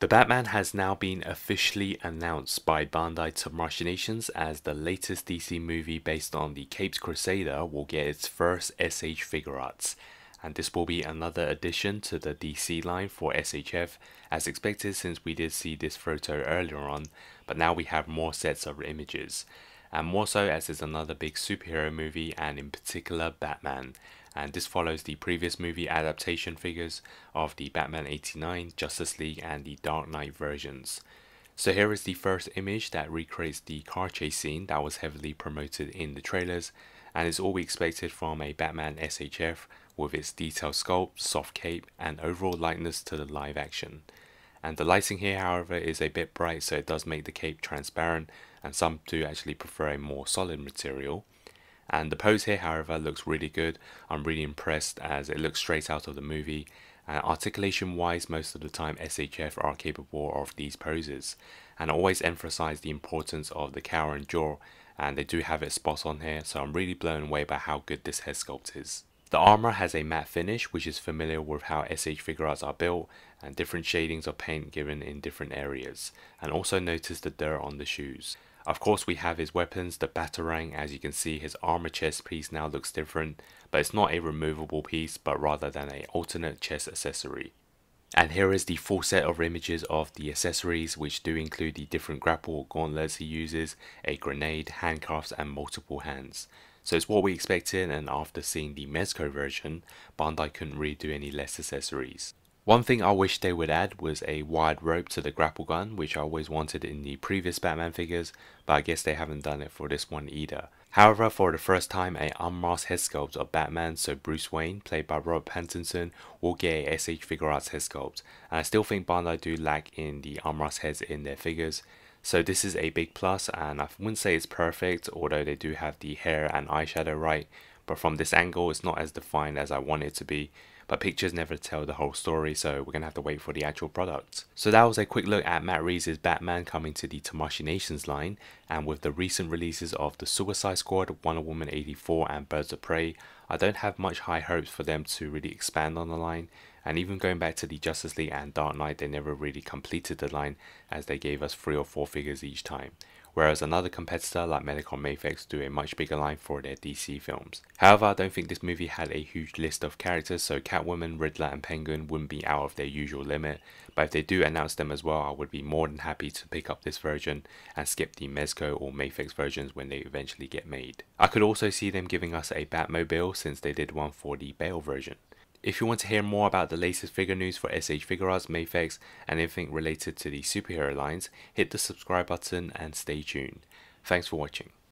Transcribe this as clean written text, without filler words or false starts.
The Batman has now been officially announced by Bandai Tamashii Nations as the latest DC movie based on the Capes Crusader will get its first SH Figuarts, and this will be another addition to the DC line for SHF as expected since we did see this photo earlier on, but now we have more sets of images, and more so as it's another big superhero movie and in particular Batman. And this follows the previous movie adaptation figures of the Batman 89, Justice League and the Dark Knight versions. So here is the first image that recreates the car chase scene that was heavily promoted in the trailers, and is all we expected from a Batman SHF with its detailed sculpt, soft cape and overall likeness to the live action. And the lighting here however is a bit bright, so it does make the cape transparent, and some do actually prefer a more solid material. And the pose here however looks really good. I'm really impressed as it looks straight out of the movie, and articulation wise most of the time SHF are capable of these poses, and I always emphasize the importance of the cowl and jaw, and they do have it spot on here, so I'm really blown away by how good this head sculpt is. The armor has a matte finish which is familiar with how SH Figuarts are built, and different shadings of paint given in different areas, and also notice the dirt on the shoes. Of course we have his weapons, the Batarang. As you can see his armor chest piece now looks different, but it's not a removable piece but rather than an alternate chest accessory. And here is the full set of images of the accessories, which do include the different grapple gauntlets he uses, a grenade, handcuffs and multiple hands. So it's what we expected, and after seeing the Mezco version, Bandai couldn't really do any less accessories. One thing I wish they would add was a wide rope to the grapple gun, which I always wanted in the previous Batman figures, but I guess they haven't done it for this one either. However, for the first time, a unmasked head sculpt of Batman, so Bruce Wayne, played by Robert Pattinson, will get a SH Figuarts head sculpt, and I still think Bandai do lack in the unmasked heads in their figures. So this is a big plus, and I wouldn't say it's perfect, although they do have the hair and eyeshadow right, but from this angle it's not as defined as I want it to be. But pictures never tell the whole story, so we're going to have to wait for the actual product. So that was a quick look at Matt Reeves' Batman coming to the Tamashii Nations line, and with the recent releases of the Suicide Squad, Wonder Woman 84 and Birds of Prey, I don't have much high hopes for them to really expand on the line, and even going back to the Justice League and Dark Knight, they never really completed the line as they gave us 3 or 4 figures each time. Whereas another competitor like Medicom Mafex do a much bigger line for their DC films. However, I don't think this movie had a huge list of characters, so Catwoman, Riddler and Penguin wouldn't be out of their usual limit, but if they do announce them as well, I would be more than happy to pick up this version and skip the Mezco or Mafex versions when they eventually get made. I could also see them giving us a Batmobile since they did one for the Bale version. If you want to hear more about the latest figure news for SH Figuarts, Mafex and anything related to the superhero lines, hit the subscribe button and stay tuned. Thanks for watching.